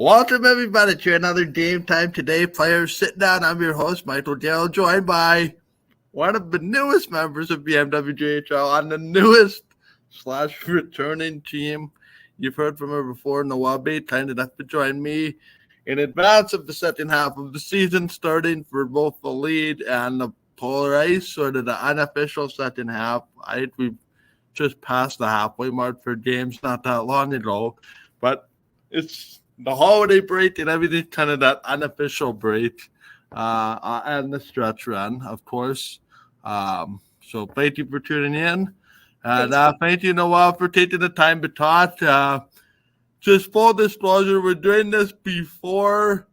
Welcome everybody to another Game Time Today Players Sit Down. I'm your host, MWJHL, joined by one of the newest members of the MWJHL on the newest / returning team. You've heard from her before, Noelle Bate, kind enough to join me in advance of the second half of the season, starting for both the lead and the polar ice, sort of the unofficial second half. I think we've just passed the halfway mark for games not that long ago, but it's the holiday break and everything, kind of that unofficial break, and the stretch run, of course. So thank you for tuning in. And thank you, Noelle, for taking the time to talk. Just full disclosure, we're doing this before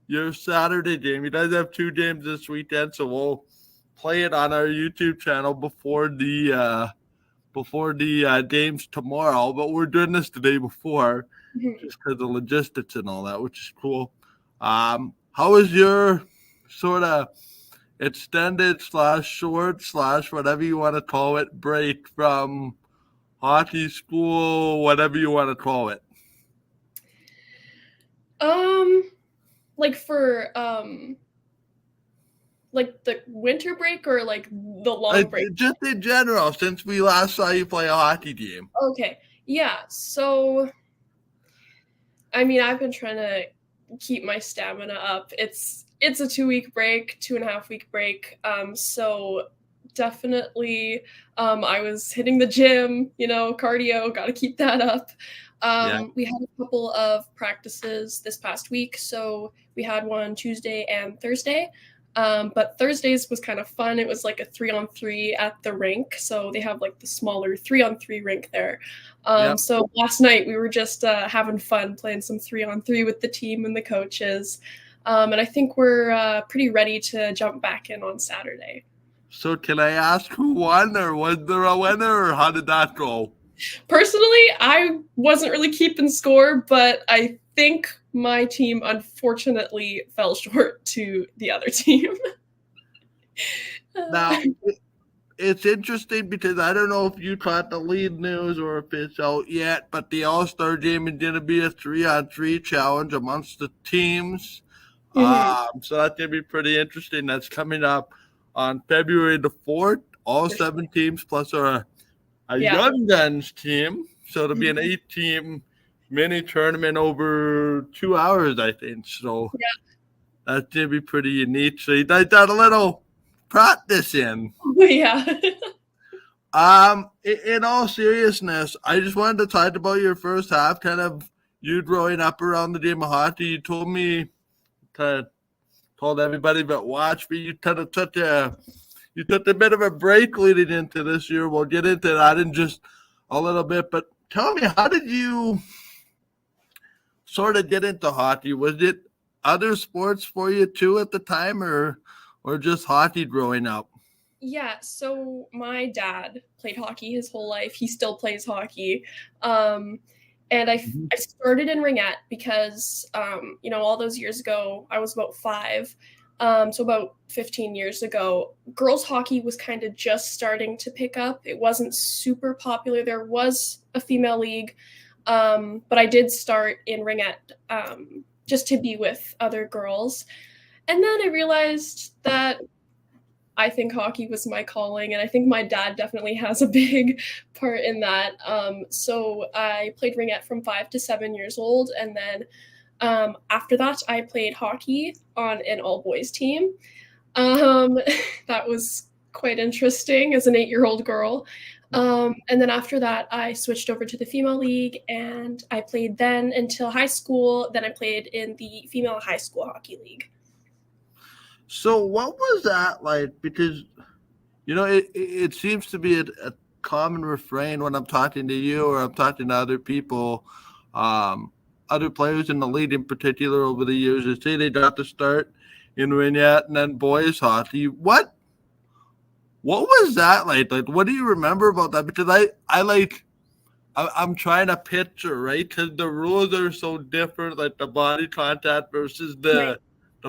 your Saturday game. You guys have 2 games this weekend, so we'll play it on our YouTube channel before the games tomorrow. But we're doing this the day before, just because of logistics and all that, which is cool. How was your sort of extended / short / whatever you want to call it break from hockey, school, whatever you want to call it? Like for like the winter break or like the long break? Just in general, since we last saw you play a hockey game. Okay, yeah. So, I mean, I've been trying to keep my stamina up. It's a 2-week break, 2.5-week break. So definitely, I was hitting the gym. Cardio. Got to keep that up. We had a couple of practices this past week. So we had one Tuesday and Thursday. But Thursdays was kind of fun. It was like a 3-on-3 at the rink. So they have like the smaller 3-on-3 rink there. So last night we were just having fun playing some 3-on-3 with the team and the coaches. And I think we're pretty ready to jump back in on Saturday. So can I ask who won, or was there a winner, or how did that go? Personally, I wasn't really keeping score, but I think my team unfortunately fell short to the other team. Now, it's interesting because I don't know if you caught the lead news or if it's out yet, but the All-Star game is going to be a 3-on-3 challenge amongst the teams. So that's going to be pretty interesting. That's coming up on February the 4th. All 7 teams plus a Young Guns team. So it'll be an 8-team mini tournament over 2 hours, I think. So that's going to be pretty unique. So you guys got a little practice in. Yeah. In all seriousness, I just wanted to talk about your first half, kind of you growing up around the game of hockey. You told me, told everybody but watch me, you kind of took a bit of a break leading into this year. We'll get into that in just a little bit, but tell me, how did you sort of get into hockey? Was it other sports for you too at the time, or just hockey growing up? Yeah, so my dad played hockey his whole life. He still plays hockey. And I started in ringette because, all those years ago, I was about 5. So about 15 years ago, girls hockey was kind of just starting to pick up. It wasn't super popular. There was a female league, but I did start in ringette just to be with other girls. And then I realized that I think hockey was my calling, and I think my dad definitely has a big part in that. So I played ringette from 5 to 7 years old, and then after that, I played hockey on an all-boys team. That was quite interesting as an 8-year-old girl. And then after that, I switched over to the female league, and I played then until high school. Then I played in the female high school hockey league. So what was that like? Because, it seems to be a common refrain when I'm talking to you or I'm talking to other people, other players in the league in particular over the years, they say they got to start in ringette and then boys hockey. What was that like? Like, what do you remember about that? Because I'm trying to picture, right? Because the rules are so different, like the body contact versus the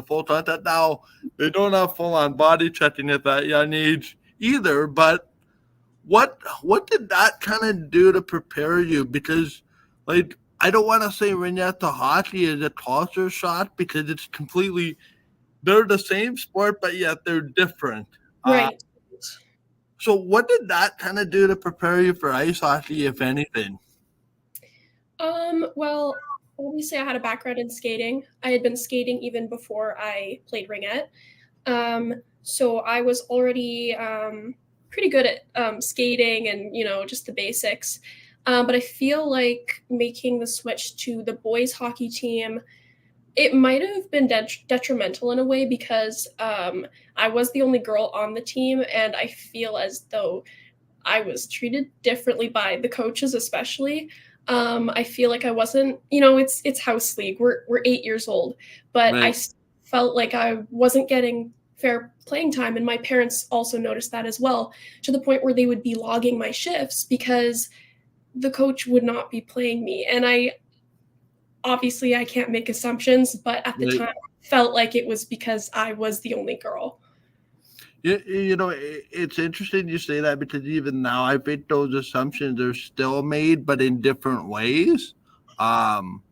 full contact. Now, they don't have full-on body checking at that young age either, but what did that kind of do to prepare you? Because, like, I don't want to say ringette to hockey is a culture shock because it's completely, they're the same sport, but yet they're different. Right. So what did that kind of do to prepare you for ice hockey, if anything? Well, obviously I had a background in skating. I had been skating even before I played ringette. So I was already pretty good at skating and, just the basics. But I feel like making the switch to the boys hockey team, it might have been detrimental in a way because I was the only girl on the team, and I feel as though I was treated differently by the coaches, especially. I feel like I wasn't, it's house league. We're 8 years old, but Right. felt like I wasn't getting fair playing time, and my parents also noticed that as well, to the point where they would be logging my shifts because the coach would not be playing me. And I can't make assumptions, but at the Right. time, felt like it was because I was the only girl. It's interesting you say that because even now I think those assumptions are still made, but in different ways. Um,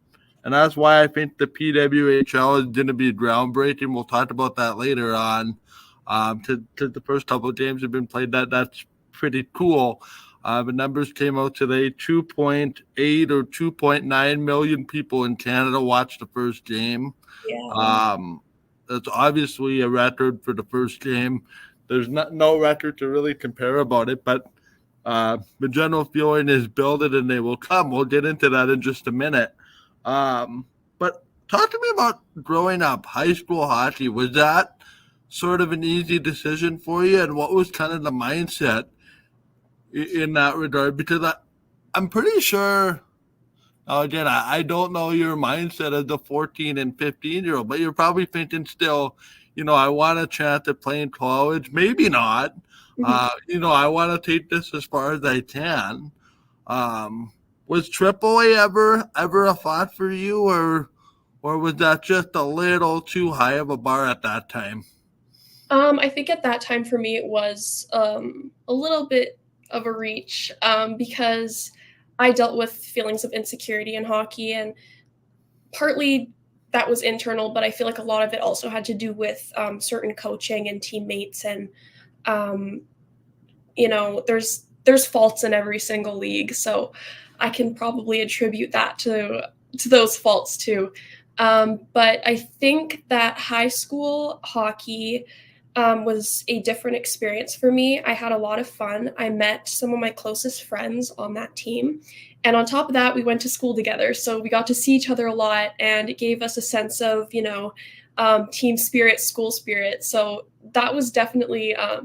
and that's why I think the PWHL is going to be groundbreaking. We'll talk about that later on. To the first couple of games have been played, that's pretty cool. The numbers came out today: 2.8 or 2.9 million people in Canada watched the first game. Yeah. That's obviously a record for the first game. There's no record to really compare about it, but the general feeling is build it and they will come. We'll get into that in just a minute. But talk to me about growing up, high school hockey. Was that sort of an easy decision for you? And what was kind of the mindset in that regard? Because I'm pretty sure, again, I don't know your mindset as a 14 and 15-year-old, but you're probably thinking still, I want a chance at playing college. Maybe not. Mhm. I want to take this as far as I can. Um, was AAA ever a thought for you, or was that just a little too high of a bar at that time? I think at that time for me, it was a little bit of a reach because I dealt with feelings of insecurity in hockey, and partly that was internal, but I feel like a lot of it also had to do with certain coaching and teammates, and um, there's faults in every single league, so I can probably attribute that to those faults too. But I think that high school hockey was a different experience for me. I had a lot of fun. I met some of my closest friends on that team. And on top of that, we went to school together. So we got to see each other a lot, and it gave us a sense of, team spirit, school spirit. So that was definitely a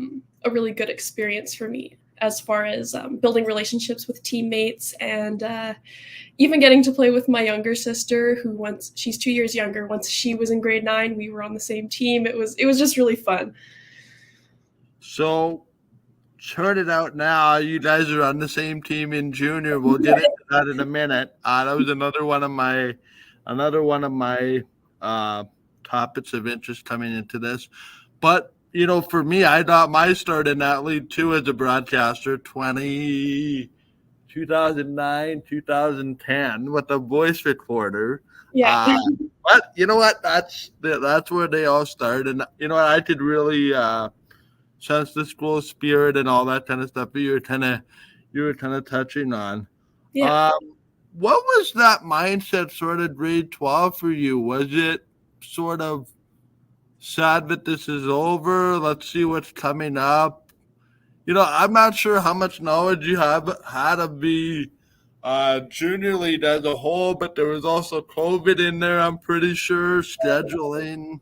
really good experience for me as far as building relationships with teammates, and even getting to play with my younger sister, who once she's 2 years younger. Once she was in grade 9, we were on the same team. It was just really fun. So chart it out now. You guys are on the same team in junior. We'll get into that in a minute. That was another one of my uh, topics of interest coming into this. But for me, I got my start in that league too as a broadcaster, 2009, 2010 with a voice recorder. Yeah. Uh, but you know what? That's where they all start, and I could really sense the school spirit and all that kind of stuff that you were kind of touching on. Yeah. Um, what was that mindset sort of grade 12 for you? Was it sort of sad that this is over? Let's see what's coming up. I'm not sure how much knowledge you have had of the junior league as a whole, but there was also COVID in there, I'm pretty sure, scheduling.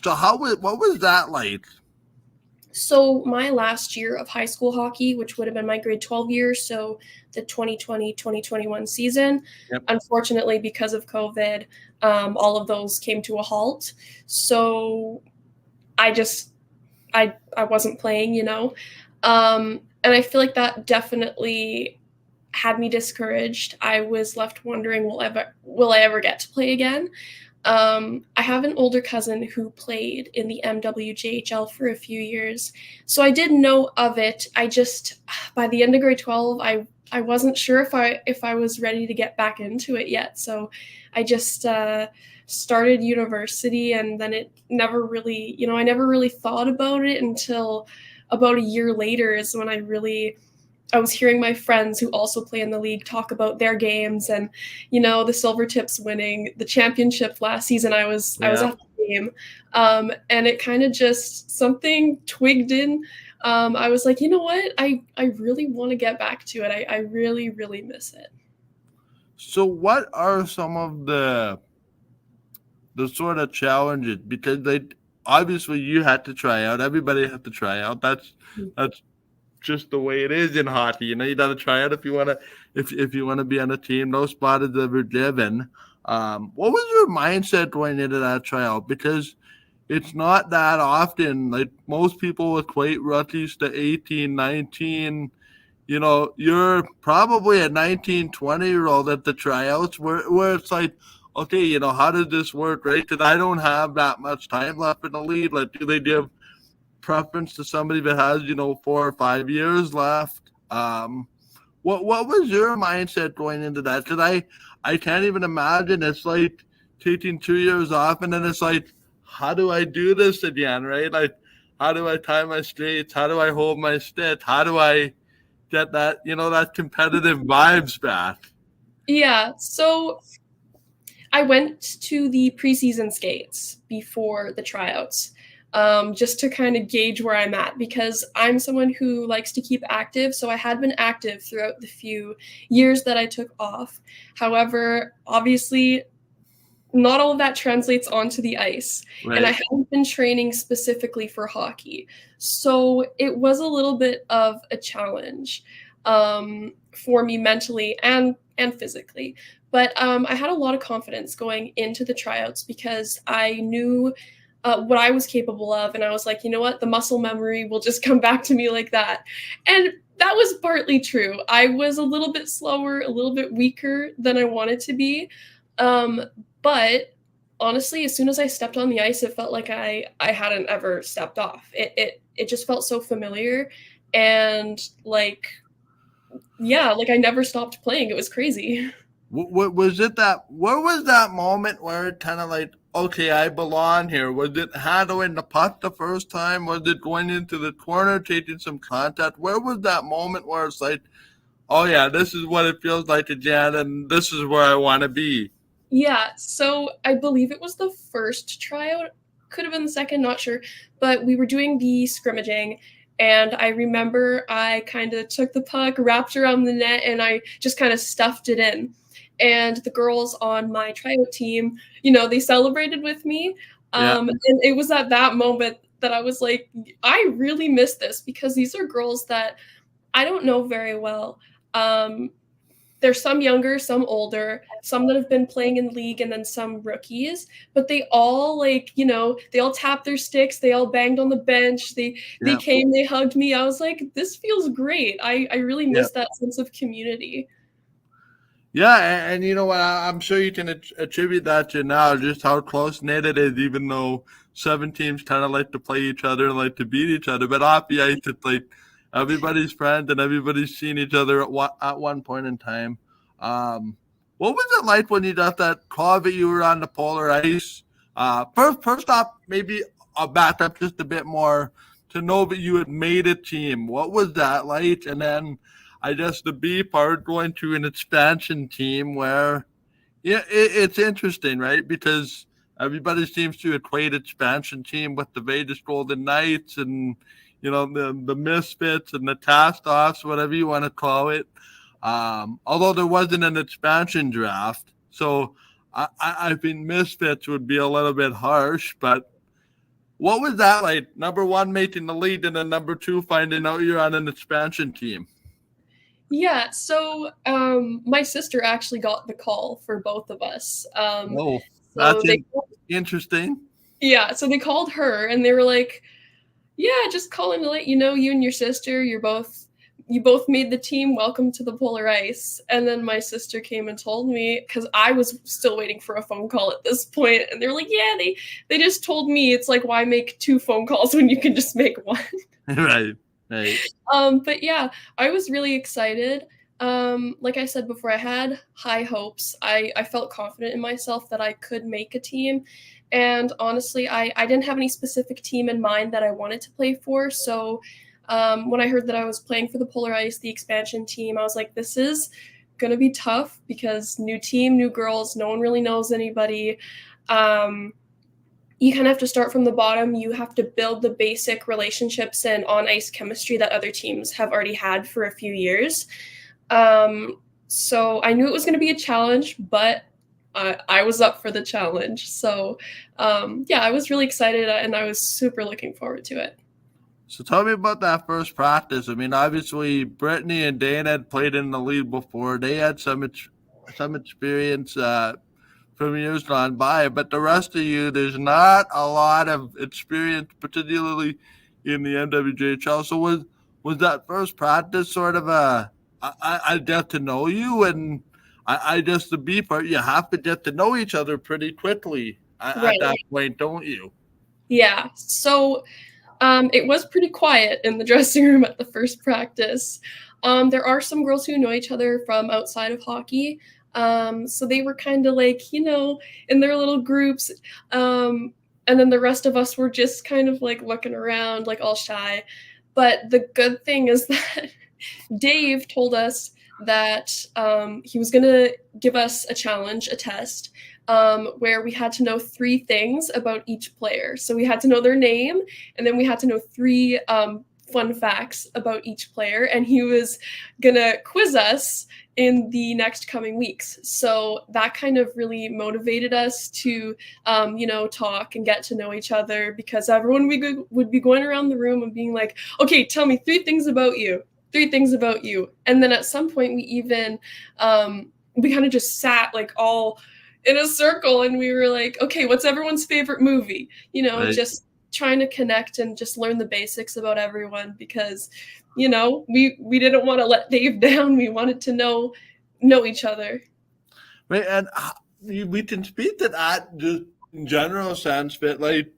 So what was that like? So my last year of high school hockey, which would have been my grade 12 year, so the 2020-2021 season, Yep. unfortunately, because of COVID, all of those came to a halt. So I just I wasn't playing, and I feel like that definitely had me discouraged. I was left wondering, will I ever get to play again? I have an older cousin who played in the MWJHL for a few years, so I did know of it. I just, by the end of grade 12, I wasn't sure if I was ready to get back into it yet. So I just started university, and then it never really, I never really thought about it until about a year later is when I was hearing my friends who also play in the league talk about their games, and the Silvertips winning the championship last season. I was at the game, and it kind of just something twigged in. I was like, you know what? I really want to get back to it. I really, really miss it. So what are some of the sort of challenges? Because obviously you had to try out. Everybody had to try out. That's just the way it is in hockey. You got to try out if you want to if you want to be on a team. No spot is ever given. What was your mindset going into that tryout? Because it's not that often. Like most people with quite rookies to 18, 19, you're probably a 19, 20-year-old at the tryouts where it's like, okay, how does this work, right? Because I don't have that much time left in the league. Like, do they give preference to somebody that has 4 or 5 years left? What was your mindset going into that? Because I can't even imagine. It's like taking 2 years off, and then it's like, how do I do this again, right? Like, how do I tie my skates? How do I hold my stick? How do I get that that competitive vibes back? Yeah, so I went to the preseason skates before the tryouts, just to kind of gauge where I'm at, because I'm someone who likes to keep active. So I had been active throughout the few years that I took off. However, obviously, not all of that translates onto the ice. Right. And I hadn't been training specifically for hockey. So it was a little bit of a challenge for me mentally and physically. But I had a lot of confidence going into the tryouts because I knew what I was capable of. And I was like, you know what? The muscle memory will just come back to me like that. And that was partly true. I was a little bit slower, a little bit weaker than I wanted to be. But honestly, as soon as I stepped on the ice, it felt like I hadn't ever stepped off. It just felt so familiar, and like I never stopped playing. It was crazy. What was it that? What was that moment where it kind of like, okay, I belong here? Was it handling the puck the first time? Was it going into the corner, taking some contact? Where was that moment where it's like, oh yeah, this is what it feels like again, and this is where I want to be? Yeah, so I believe it was the first tryout, could have been the second, not sure, but we were doing the scrimmaging, and I remember I kind of took the puck, wrapped around the net, and I just kind of stuffed it in. And the girls on my tryout team, they celebrated with me. And it was at that moment that I was like, I really miss this, because these are girls that I don't know very well. There's some younger, some older, some that have been playing in the league, and then some rookies. But they all they all tapped their sticks. They all banged on the bench. They came, they hugged me. I was like, this feels great. I really miss that sense of community. Yeah, and you know what? I'm sure you can attribute that to now just how close-knit it is, even though 7 teams kind of like to play each other and like to beat each other. But off the ice, it's like everybody's friends and everybody's seen each other at one point in time. What was it like when you got that call that you were on the polar ice? First off, maybe I'll back up just a bit more to know that you had made a team. What was that like? And then I guess the B part, going to an expansion team where, it's interesting, right? Because everybody seems to equate expansion team with the Vegas Golden Knights and, the Misfits and the Cast-Offs, whatever you want to call it. Although there wasn't an expansion draft. So I think Misfits would be a little bit harsh, but what was that like? Number one, making the lead, and then number two, finding out you're on an expansion team. Yeah, so my sister actually got the call for both of us. That's interesting. Yeah, so they called her and they were like, yeah, just calling to let you know, you and your sister, you both made the team. Welcome to the polar ice. And then my sister came and told me, because I was still waiting for a phone call at this point, and they were like, yeah, they just told me, it's like, why make 2 phone calls when you can just make 1? Right. But yeah, I was really excited. Like I said before, I had high hopes. I felt confident in myself that I could make a team. And honestly, I didn't have any specific team in mind that I wanted to play for. So when I heard that I was playing for the Polar Ice, the expansion team, I was like, this is going to be tough because new team, new girls, no one really knows anybody. You kind of have to start from the bottom. You have to build the basic relationships and on ice chemistry that other teams have already had for a few years. So I knew it was going to be a challenge, but I was up for the challenge. So yeah, I was really excited and I was super looking forward to it. So tell me about that first practice. I mean, obviously, Brittany and Dana had played in the league before. They had some experience from years gone by, but the rest of you, there's not a lot of experience, particularly in the MWJHL. So was that first practice sort of I get to know you, and I just the B part, you have to get to know each other pretty quickly at Right. that point, don't you? Yeah. So it was pretty quiet in the dressing room at the first practice. There are some girls who know each other from outside of hockey. So they were kind of like, in their little groups. And then the rest of us were just kind of like looking around, like all shy. But the good thing is that Dave told us that he was going to give us a challenge, a test, where we had to know 3 things about each player. So we had to know their name, and then we had to know 3 fun facts about each player. And he was going to quiz us in the next coming weeks. So that kind of really motivated us to, talk and get to know each other, because everyone would be going around the room and being like, okay, tell me 3 things about you. 3 things about you. And then at some point we even, we kind of just sat like all in a circle and we were like, okay, what's everyone's favorite movie? Right. Just trying to connect and just learn the basics about everyone, because, we didn't want to let Dave down. We wanted to know each other. Right, and we can speak to that just in general sense, but like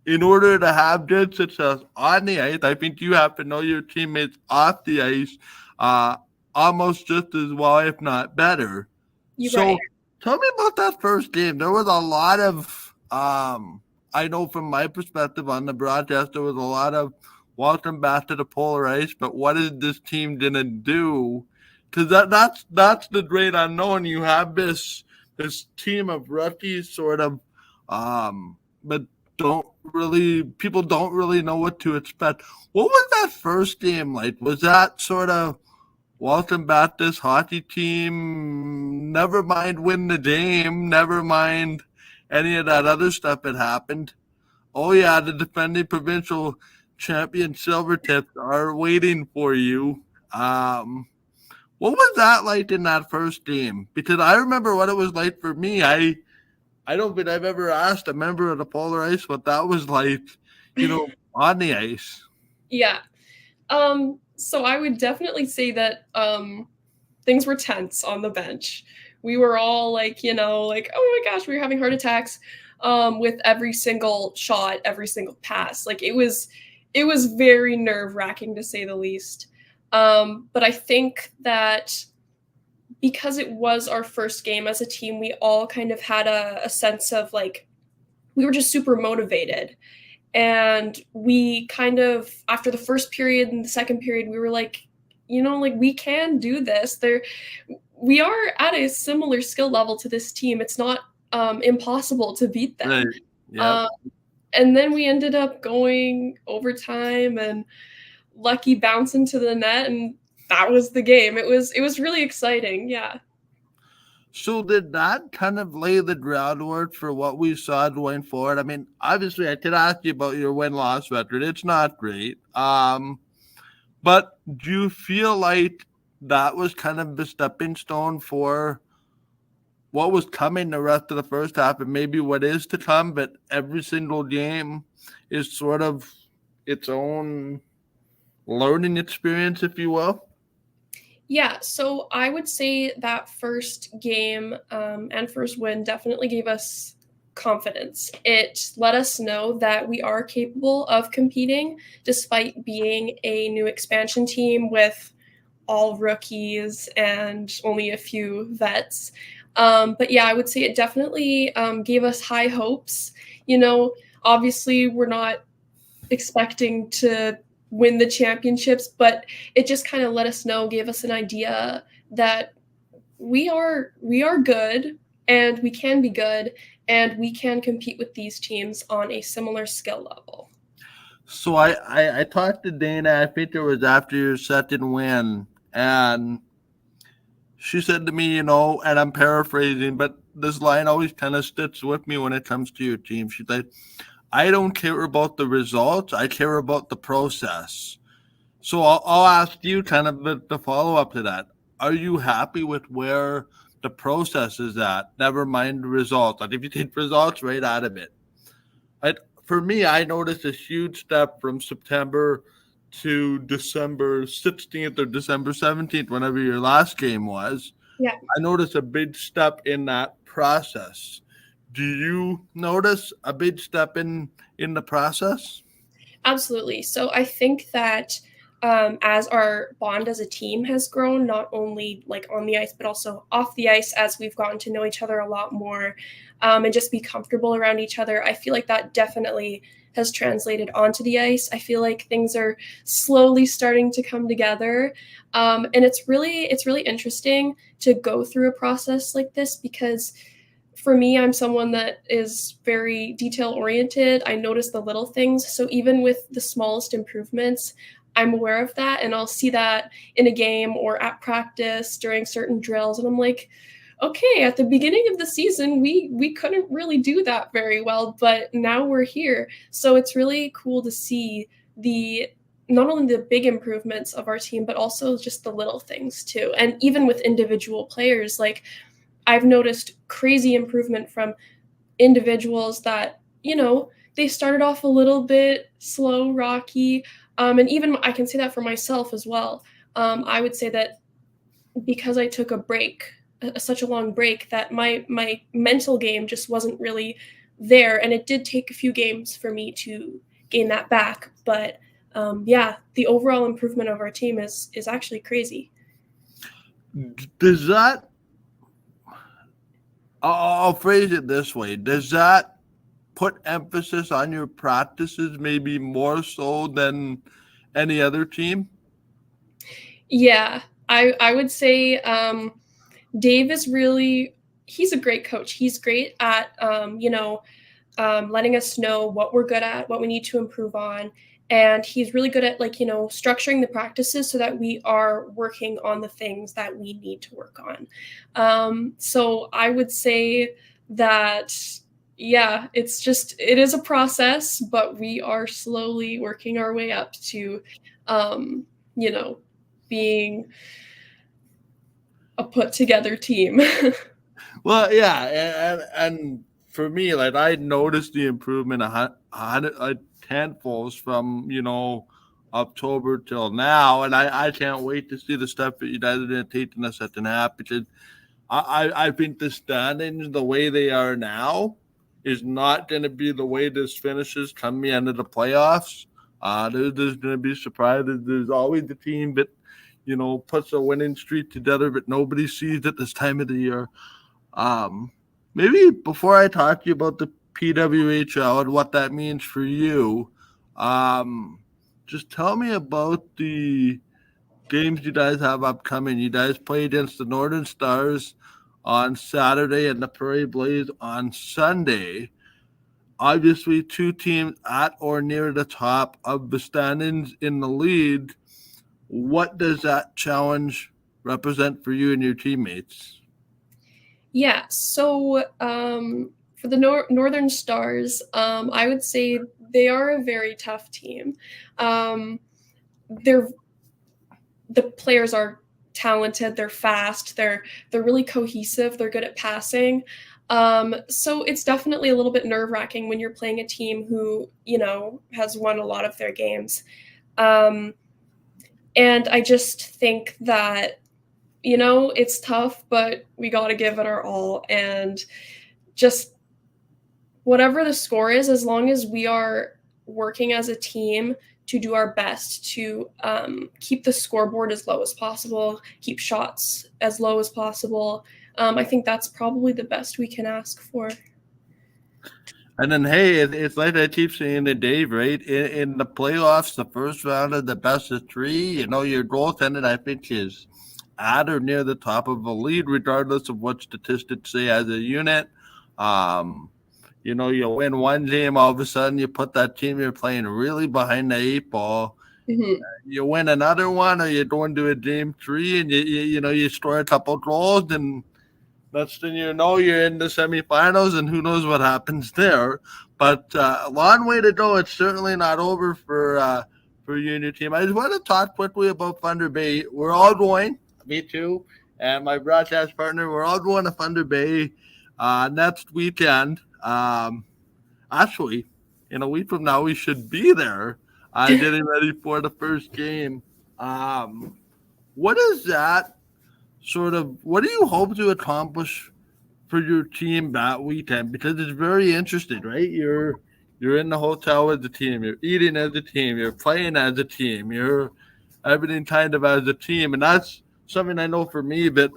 in order to have good success on the ice, I think you have to know your teammates off the ice almost just as well, if not better. You're So right. tell me about that first game. There was a lot of, I know from my perspective on the broadcast, there was a lot of welcome back to the Polar Ice, but what is this team going to do? Because that's the great unknown. You have this team of rookies sort of, but people don't really know what to expect. What was that first game like? Was that sort of welcome back this hockey team? Never mind win the game, never mind any of that other stuff that happened. Oh yeah, the defending provincial champion Silvertips are waiting for you. What was that like in that first game? Because I remember what it was like for me. I don't think I've ever asked a member of the Polar Ice what that was like, on the ice. Yeah. So I would definitely say that things were tense on the bench. We were all like, like, oh my gosh, we were having heart attacks with every single shot, every single pass. Like it was very nerve-wracking, to say the least. But I think that because it was our first game as a team, we all kind of had a sense of like, we were just super motivated. And we kind of, after the first period and the second period, we were like, like we can do this. We are at a similar skill level to this team. It's not impossible to beat them. Right. Yeah. And then we ended up going overtime and Lucky bounced into the net, and that was the game. It was really exciting. Yeah. So did that kind of lay the groundwork for what we saw going forward? I mean, obviously, I could ask you about your win-loss record. It's not great. But do you feel like that was kind of the stepping stone for what was coming the rest of the first half and maybe what is to come? But every single game is sort of its own learning experience, if you will. Yeah, so I would say that first game and first win definitely gave us confidence. It let us know that we are capable of competing despite being a new expansion team with all rookies and only a few vets. But yeah, I would say it definitely gave us high hopes. Obviously we're not expecting to win the championships, but it just kind of let us know, gave us an idea that we are good, and we can be good, and we can compete with these teams on a similar skill level. So I talked to Dana, I think it was after your second win, and she said to me, and I'm paraphrasing, but this line always kind of sticks with me when it comes to your team. She's like, I don't care about the results, I care about the process. So I'll ask you kind of the follow up to that. Are you happy with where the process is at? Never mind the results. Like if you take results right out of it. For me, I noticed a huge step from September to December 16th or December 17th, whenever your last game was. Yeah. I noticed a big step in that process. Do you notice a big step in the process? Absolutely. So I think that as our bond as a team has grown, not only like on the ice, but also off the ice, as we've gotten to know each other a lot more, and just be comfortable around each other, I feel like that definitely has translated onto the ice. I feel like things are slowly starting to come together. And it's really interesting to go through a process like this, because for me, I'm someone that is very detail oriented. I notice the little things. So even with the smallest improvements, I'm aware of that, and I'll see that in a game or at practice during certain drills. And I'm like, okay, at the beginning of the season, we couldn't really do that very well, but now we're here. So it's really cool to see the not only the big improvements of our team, but also just the little things too. And even with individual players, like I've noticed crazy improvement from individuals that, they started off a little bit slow, rocky. And even I can say that for myself as well. I would say that because I took a break, such a long break, that my mental game just wasn't really there. And it did take a few games for me to gain that back. But yeah, the overall improvement of our team is actually crazy. Does that, I'll phrase it this way, does that put emphasis on your practices maybe more so than any other team? Yeah, I would say Dave is he's a great coach. He's great at, letting us know what we're good at, what we need to improve on. And he's really good at structuring the practices so that we are working on the things that we need to work on. So I would say that, yeah, it is a process, but we are slowly working our way up to, being a put together team. Well, yeah, and for me, like I noticed the improvement a tenfolds from October till now, and I can't wait to see the stuff that you guys are going to take in the second half, because I think the standings the way they are now is not going to be the way this finishes come the end of the playoffs. There's going to be surprises. There's always the team that puts a winning streak together, but nobody sees it this time of the year. Maybe before I talk to you about the PWHL and what that means for you, just tell me about the games you guys have upcoming. You guys play against the Northern Stars on Saturday and the Prairie Blaze on Sunday. Obviously, two teams at or near the top of the standings in the league. What does that challenge represent for you and your teammates? Yeah, so for the Northern Stars, I would say they are a very tough team. The players are talented, they're fast, they're really cohesive, they're good at passing. So it's definitely a little bit nerve-wracking when you're playing a team who, has won a lot of their games. And I just think that, it's tough, but we got to give it our all. And just whatever the score is, as long as we are working as a team do our best to keep the scoreboard as low as possible, keep shots as low as possible. I think that's probably the best we can ask for. And then, hey, it's like I keep saying to Dave, right? In the playoffs, the first round of the best of three, your goaltending, I think, is at or near the top of the lead, regardless of what statistics say as a unit. You win one game, all of a sudden you put that team you're playing really behind the eight ball. Mm-hmm. You win another one, or you go into a game three and you score a couple goals, and next thing you know, you're in the semifinals, and who knows what happens there. But a long way to go. It's certainly not over for you and your team. I just want to talk quickly about Thunder Bay. We're all going, me too, and my broadcast partner. We're all going to Thunder Bay next weekend. Actually, in a week from now, we should be there getting ready for the first game. What is that? What do you hope to accomplish for your team that weekend? Because it's very interesting, right? You're in the hotel with the team, you're eating as a team, you're playing as a team, you're everything kind of as a team, and that's something I know for me. But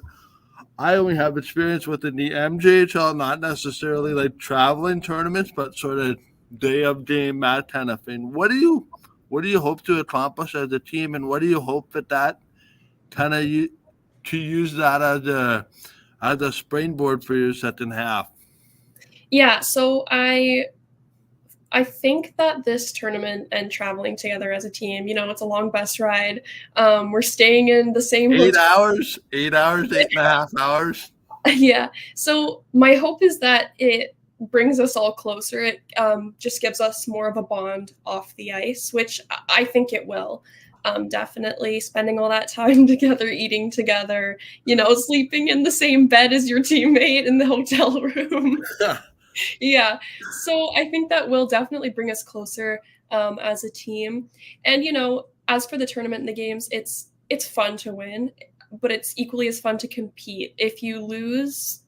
I only have experience within the MJHL, not necessarily like traveling tournaments, but sort of day of game, that kind of thing. What do you hope to accomplish as a team, and what do you hope that kind of to use that as a springboard for your second half? Yeah, so I think that this tournament and traveling together as a team, it's a long bus ride. We're staying in the same 8 hotel. hours, 8.5 hours. Yeah. So my hope is that it brings us all closer. It just gives us more of a bond off the ice, which I think it will. Definitely spending all that time together, eating together, sleeping in the same bed as your teammate in the hotel room. Yeah. So I think that will definitely bring us closer as a team. And, as for the tournament and the games, it's fun to win, but it's equally as fun to compete. If you lose,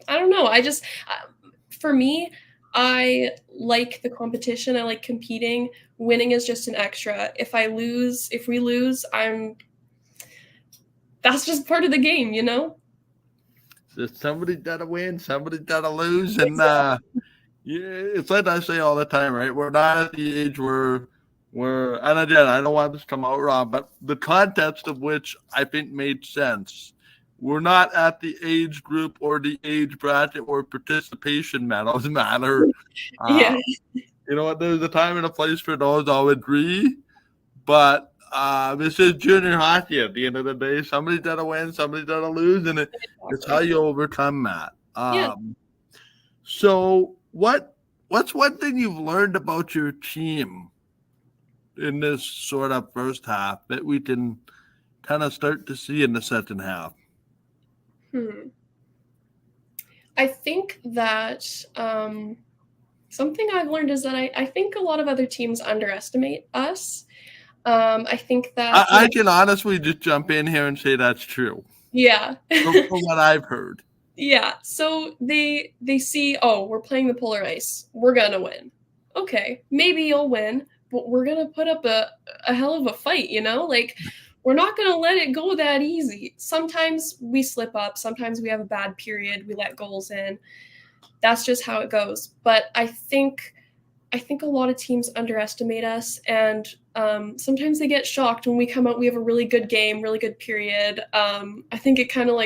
I don't know. For me, I like the competition. I like competing. Winning is just an extra. If we lose, that's just part of the game, Somebody gotta win, somebody gotta lose, and it's like I say all the time, right? We're not at the age where and again, I don't want this to come out wrong, but the context of which I think made sense. We're not at the age group or the age bracket or participation medals matter. Yeah. You know what? There's a time and a place for those. I'll agree, but this is junior hockey at the end of the day. Somebody's got to win, somebody's got to lose, and it's how you overcome that. Yeah. So what's one thing you've learned about your team in this sort of first half that we can kind of start to see in the second half? I think that something I've learned is that I think a lot of other teams underestimate us. I think that I can honestly just jump in here and say that's true. Yeah. From what I've heard. Yeah. So they see, oh, we're playing the polar ice. We're gonna win. Okay, maybe you'll win, but we're gonna put up a hell of a fight, Like, we're not gonna let it go that easy. Sometimes we slip up, sometimes we have a bad period, we let goals in. That's just how it goes. But I think a lot of teams underestimate us, and sometimes they get shocked when we come out. We have a really good game, really good period. I think it kind of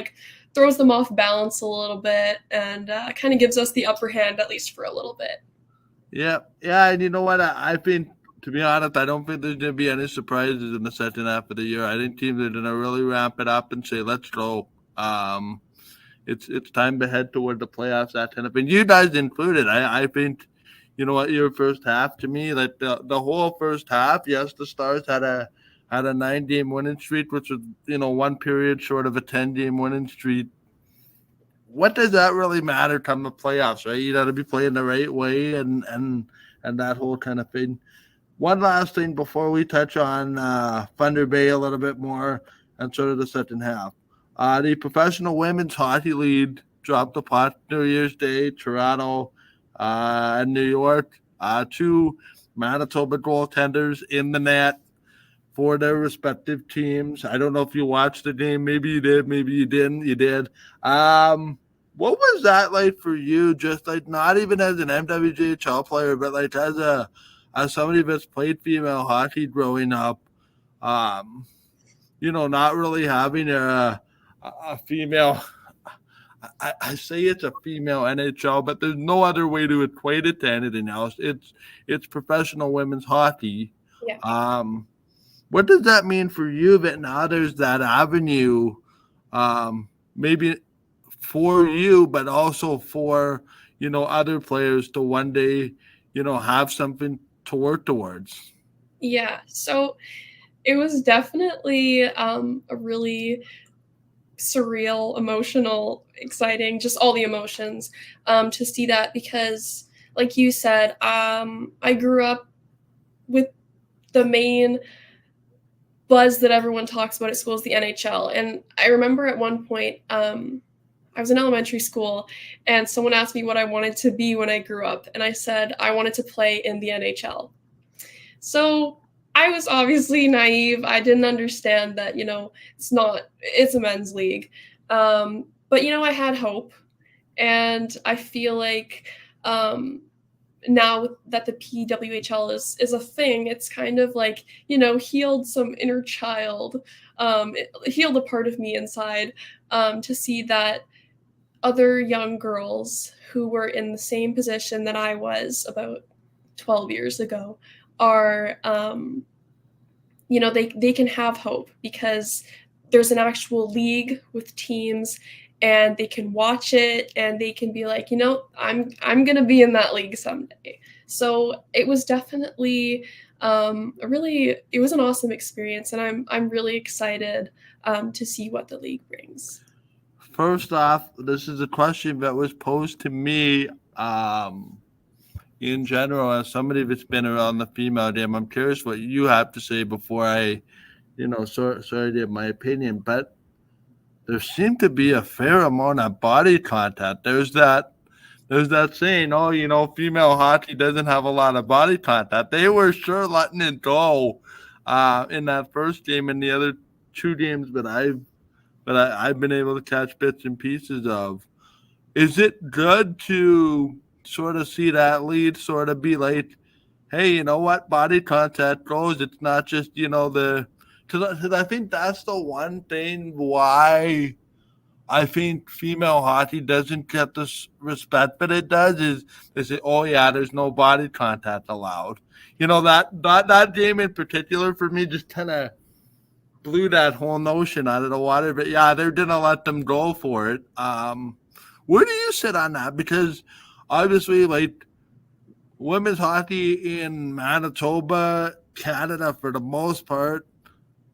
throws them off balance a little bit, and kind of gives us the upper hand, at least for a little bit. Yeah, and you know what? I think, to be honest, I don't think there's going to be any surprises in the second half of the year. I think teams are going to really ramp it up and say, let's go. It's time to head toward the playoffs, that kind of thing. You guys included. I think, you know what, your first half, to me, like the whole first half, yes, the Stars had a 9-game winning streak, which was, one period short of a 10-game winning streak. What does that really matter come the playoffs, right? You got to be playing the right way and that whole kind of thing. One last thing before we touch on Thunder Bay a little bit more and sort of the second half. The Professional Women's Hockey League dropped the pot New Year's Day, Toronto and New York, two Manitoba goaltenders in the net for their respective teams. I don't know if you watched the game. Maybe you did. Maybe you didn't. You did. What was that like for you? Just like not even as an MWJHL player, but like as somebody that's played female hockey growing up. Um, not really having a female. I say it's a female NHL, but there's no other way to equate it to anything else. It's professional women's hockey. Yeah. What does that mean for you that now there's that avenue, maybe for you, but also for, other players to one day, have something to work towards? Yeah. So it was definitely a really surreal, emotional, exciting, just all the emotions to see that because, like you said, I grew up with the main buzz that everyone talks about at school is the NHL. And I remember at one point, I was in elementary school and someone asked me what I wanted to be when I grew up. And I said, I wanted to play in the NHL. So I was obviously naive. I didn't understand that, it's a men's league. But, I had hope. And I feel like now that the PWHL is a thing, it's kind of like, healed some inner child, it healed a part of me inside to see that other young girls who were in the same position that I was about 12 years ago are, they can have hope because there's an actual league with teams and they can watch it and they can be like, I'm going to be in that league someday. So it was definitely it was an awesome experience. And I'm really excited to see what the league brings. First off, this is a question that was posed to me in general as somebody that's been around the female game. I'm curious what you have to say before I, sort of give my opinion. But there seemed to be a fair amount of body contact. There's that saying, female hockey doesn't have a lot of body contact. They were sure letting it go in that first game and the other two games that I've been able to catch bits and pieces of. Is it good to sort of see that lead sort of be like, hey, you know what, body contact goes. It's not just, because I think that's the one thing why I think female hockey doesn't get the respect that it does is they say, oh yeah, there's no body contact allowed. That game in particular for me just kind of blew that whole notion out of the water. But yeah, they didn't let them go for it. Where do you sit on that? Because obviously, like women's hockey in Manitoba, Canada, for the most part,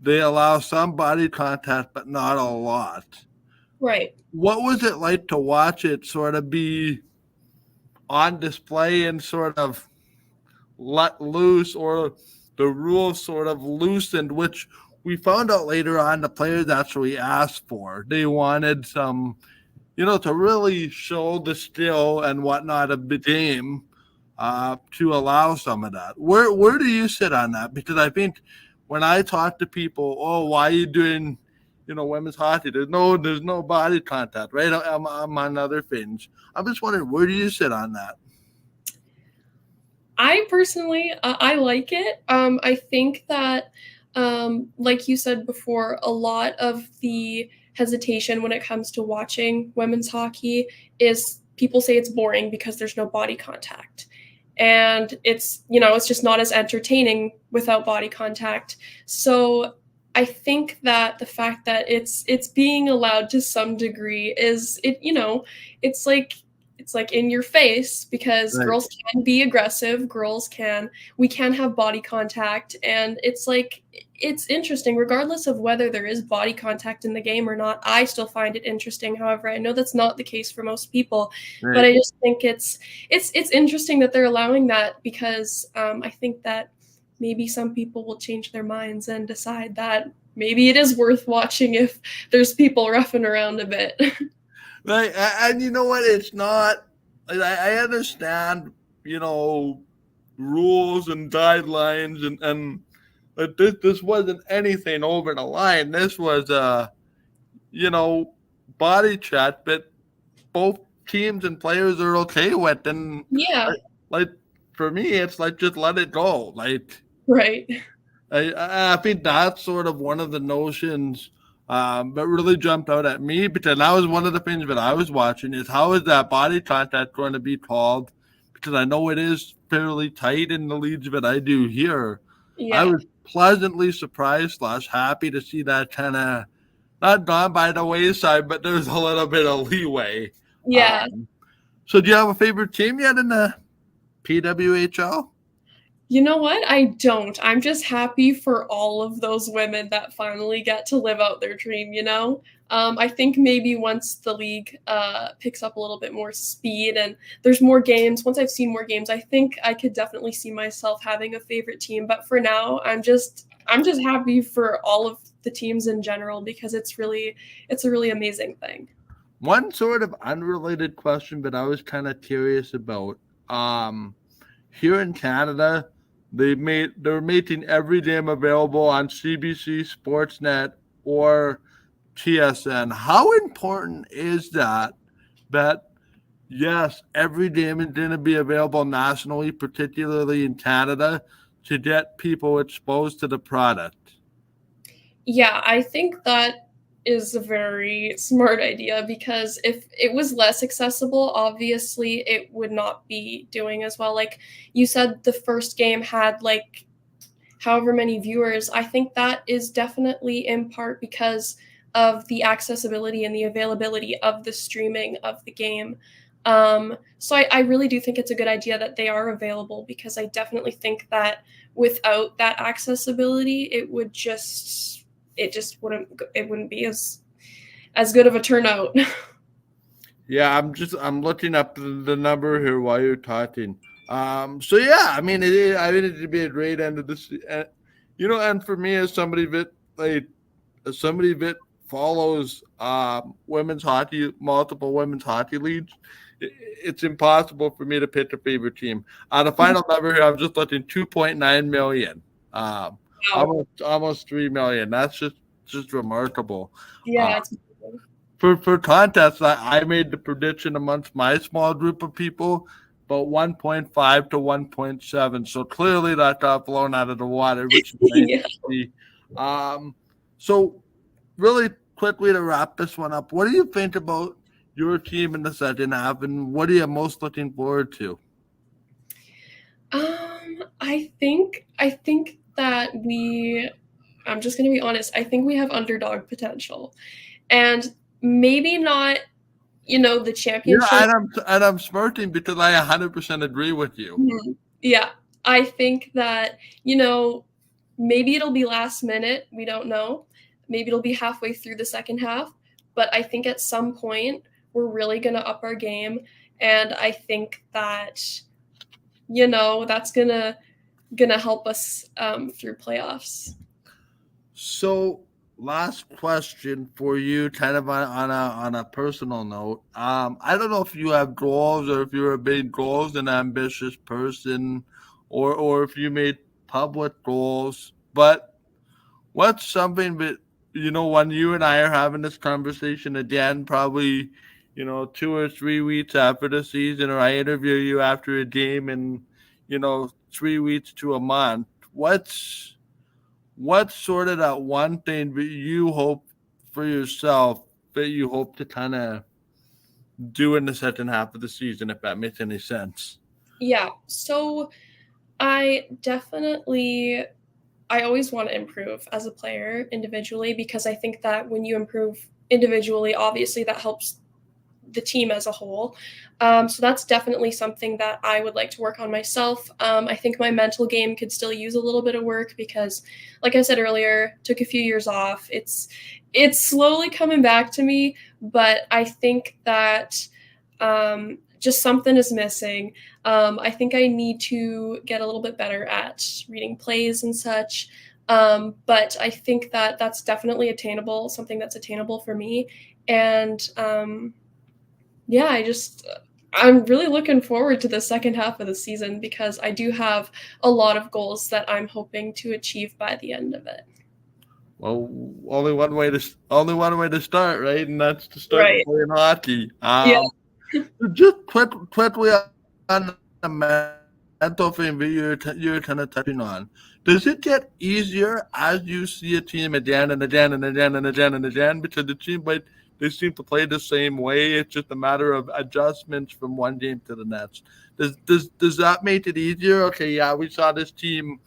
they allow some body contact, but not a lot. Right. What was it like to watch it sort of be on display and sort of let loose, or the rules sort of loosened, which we found out later on the players actually asked for? They wanted some, to really show the skill and whatnot of the game to allow some of that. Where do you sit on that? Because I think when I talk to people, oh, why are you doing, women's hockey? There's no body contact, right? I'm on other things. I'm just wondering, where do you sit on that? I personally, I like it. I think that, like you said before, a lot of the hesitation when it comes to watching women's hockey is people say it's boring because there's no body contact. And it's just not as entertaining without body contact. So I think that the fact that it's being allowed to some degree is it's like in your face because Right. Girls can be aggressive, we can have body contact, and it's interesting regardless of whether there is body contact in the game or not. I still find it interesting. However, I know that's not the case for most people, Right. but I just think it's interesting that they're allowing that because I think that maybe some people will change their minds and decide that maybe it is worth watching if there's people roughing around a bit. Right. And you know what? It's not, I understand, rules and guidelines, and this wasn't anything over the line. This was body chat that both teams and players are okay with, and Yeah, like for me, it's like just let it go. Like right. I think that's sort of one of the notions that really jumped out at me, because that was one of the things that I was watching, is how is that body contact going to be called? Because I know it is fairly tight in the leagues that I do here. I Yeah. was pleasantly surprised / happy to see that kind of not gone by the wayside, but there's a little bit of leeway. Yeah. So do you have a favorite team yet in the PWHL? You know what? I don't. I'm just happy for all of those women that finally get to live out their dream, you know? I think maybe once the league picks up a little bit more speed and there's more games, once I've seen more games, I think I could definitely see myself having a favorite team. But for now, I'm just happy for all of the teams in general because it's a really amazing thing. One sort of unrelated question, but I was kind of curious about. Um, Here in Canada, they're making every game available on CBC, Sportsnet, or TSN. How important is that? That yes, every game is going to be available nationally, particularly in Canada, to get people exposed to the product. Yeah, I think that is a very smart idea because if it was less accessible, obviously it would not be doing as well. Like you said, the first game had like however many viewers. I think that is definitely in part because of the accessibility and the availability of the streaming of the game. So I really do think it's a good idea that they are available because I definitely think that without that accessibility, it wouldn't be as good of a turnout. Yeah, I'm looking up the number here while you're talking. So yeah, I mean, I think it'd be a great end of this, and for me as somebody that follows women's hockey, multiple women's hockey leagues, it's impossible for me to pick a favorite team. On the final number here, I'm just looking 2.9 million, Wow. almost 3 million. That's just remarkable. Uh, Yeah, it's for contests, I made the prediction amongst my small group of people, about 1.5 to 1.7. So clearly that got blown out of the water, which is nice yeah. to see. So really quickly to wrap this one up, what do you think about your team in the second half, and what are you most looking forward to? I think that I'm just gonna be honest, I think we have underdog potential. And maybe not, the Yeah, championship. and I'm smirking because I 100% agree with you. Mhm. Yeah. I think that, maybe it'll be last minute, we don't know. Maybe it'll be halfway through the second half, but I think at some point we're really gonna up our game, and I think that, that's gonna help us through playoffs. So, last question for you, kind of on a personal note. I don't know if you have goals, or if you're a big goals and ambitious person, or if you made public goals. But what's something that when you and I are having this conversation again, probably 2 or 3 weeks after the season, or I interview you after a game in 3 weeks to a month. What's sort of that one thing that you hope for yourself, that you hope to kind of do in the second half of the season, if that makes any sense? Yeah. So I always want to improve as a player individually because I think that when you improve individually, obviously that helps the team as a whole. So that's definitely something that I would like to work on myself. I think my mental game could still use a little bit of work because, like I said earlier, took a few years off. It's slowly coming back to me, but I think that just something is missing. I think I need to get a little bit better at reading plays and such. But I think that that's definitely attainable, something that's attainable for me. And yeah, I'm really looking forward to the second half of the season because I do have a lot of goals that I'm hoping to achieve by the end of it. Well, only one way to start, right? And that's to start Right. playing hockey. Yeah. Just quickly on the mental thing that you're kind of touching on. Does it get easier as you see a team again and again and again and again and again? Because it seems like they seem to play the same way. It's just a matter of adjustments from one game to the next. Does that make it easier? Okay, yeah, we saw this team.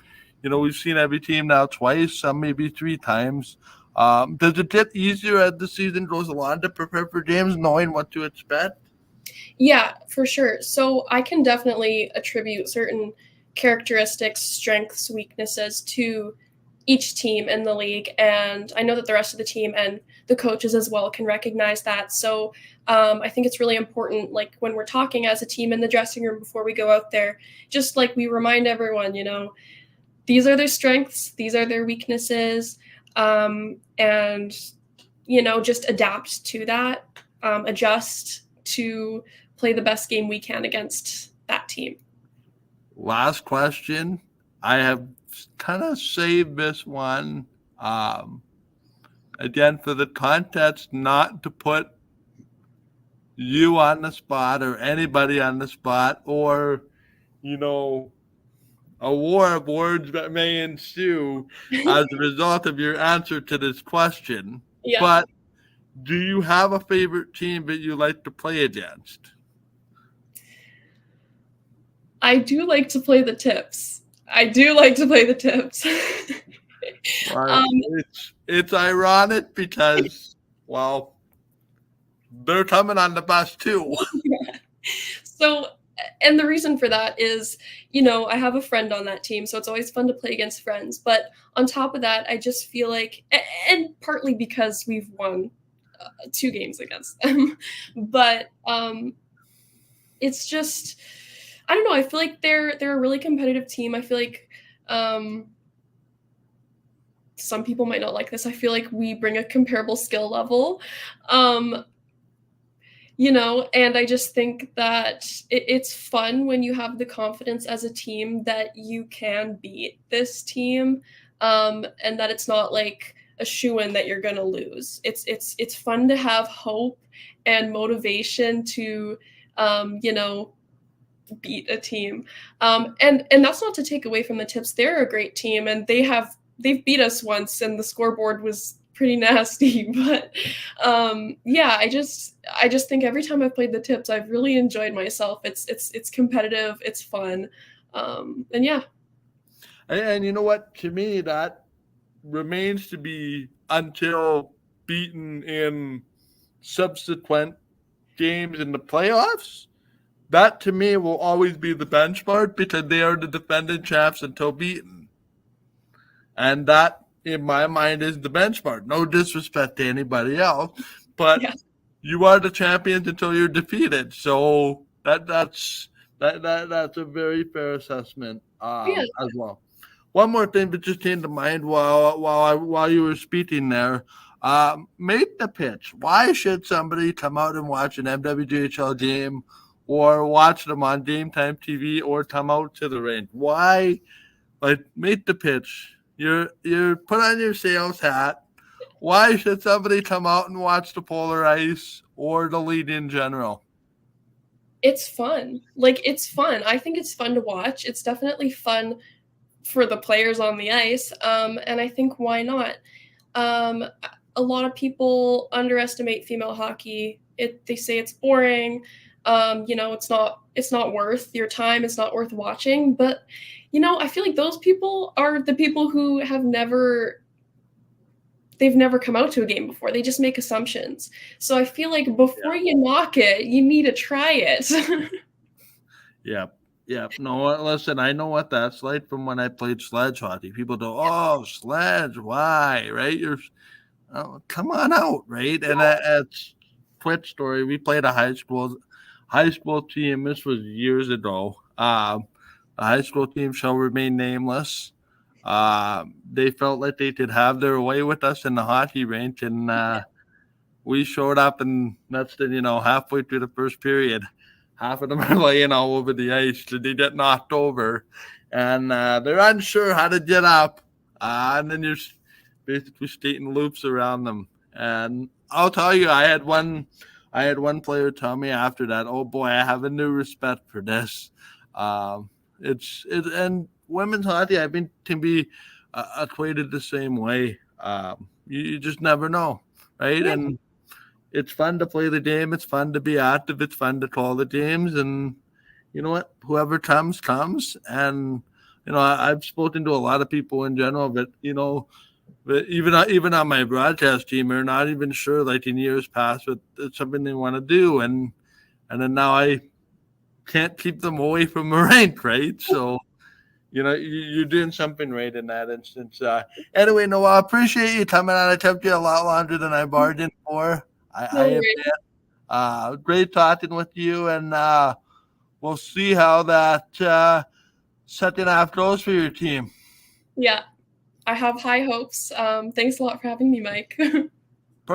We've seen every team now twice, some maybe three times. Does it get easier as the season goes along to prepare for games, knowing what to expect? Yeah, for sure. So I can definitely attribute certain characteristics, strengths, weaknesses to each team in the league. And I know that the rest of the team and the coaches as well can recognize that. So I think it's really important, like when we're talking as a team in the dressing room before we go out there, just like we remind everyone, these are their strengths, these are their weaknesses, and just adapt to that, adjust to play the best game we can against that team. Last question. I have kind of saved this one again for the context, not to put you on the spot or anybody on the spot, or a war of words that may ensue as a result of your answer to this question. Yeah. But do you have a favorite team that you like to play against? I do like to play the tips. It's ironic because, well, they're coming on the bus too. Yeah. So, and the reason for that is, I have a friend on that team, so it's always fun to play against friends. But on top of that, I just feel like, and partly because we've won 2 games against them, but it's just, I don't know. I feel like they're a really competitive team. I feel like some people might not like this. I feel like we bring a comparable skill level. And I just think that it's fun when you have the confidence as a team that you can beat this team, and that it's not like a shoo-in that you're gonna lose. It's fun to have hope and motivation to, beat a team, and that's not to take away from the Tips. They're a great team, and they've beat us once, and the scoreboard was pretty nasty. But yeah, I just think every time I've played the Tips, I've really enjoyed myself. It's competitive, it's fun, and yeah. And you know what? To me, that remains to be until beaten in subsequent games in the playoffs. That to me will always be the benchmark because they are the defending champs until beaten. And that, in my mind, is the benchmark. No disrespect to anybody else, but Yeah. you are the champions until you're defeated. So that's a very fair assessment Yeah. as well. One more thing that just came to mind while you were speaking there. Make the pitch. Why should somebody come out and watch an MWJHL game or watch them on GameTime TV or come out to the rink? Why? Like, make the pitch. You're put on your sales hat. Why should somebody come out and watch the Polar Ice or the league in general? It's fun. Like, it's fun. I think it's fun to watch. It's definitely fun for the players on the ice. And I think why not? A lot of people underestimate female hockey. They say it's boring. It's not worth your time. It's not worth watching. But I feel like those people are the people who they've never come out to a game before. They just make assumptions. So I feel like before you knock it, you need to try it. Yeah. No, listen, I know what that's like from when I played sledge hockey. People go, "Oh, sledge, why?" Right? Come on out, right? And that's quick story. We played a high school team. This was years ago. The high school team shall remain nameless. They felt like they could have their way with us in the hockey rink, and we showed up, and that's halfway through the first period, half of them are laying all over the ice. They get knocked over, and they're unsure how to get up. And then you're basically skating loops around them. And I'll tell you, I had one player tell me after that, "Oh boy, I have a new respect for this." And women's hockey, I mean, can be equated the same way. You just never know, right? Yeah. And it's fun to play the game. It's fun to be active. It's fun to call the games. And you know what? Whoever comes. And I've spoken to a lot of people in general, but but even on my broadcast team, they're not even sure, like in years past, but it's something they want to do. And then now I can't keep them away from the rink, right? So you're doing something right in that instance. Anyway, Noah, I appreciate you coming on. I kept you a lot longer than I bargained for. No I worries. admit. Great talking with you, and we'll see how that second half goes for your team. Yeah, I have high hopes. Thanks a lot for having me, Mike.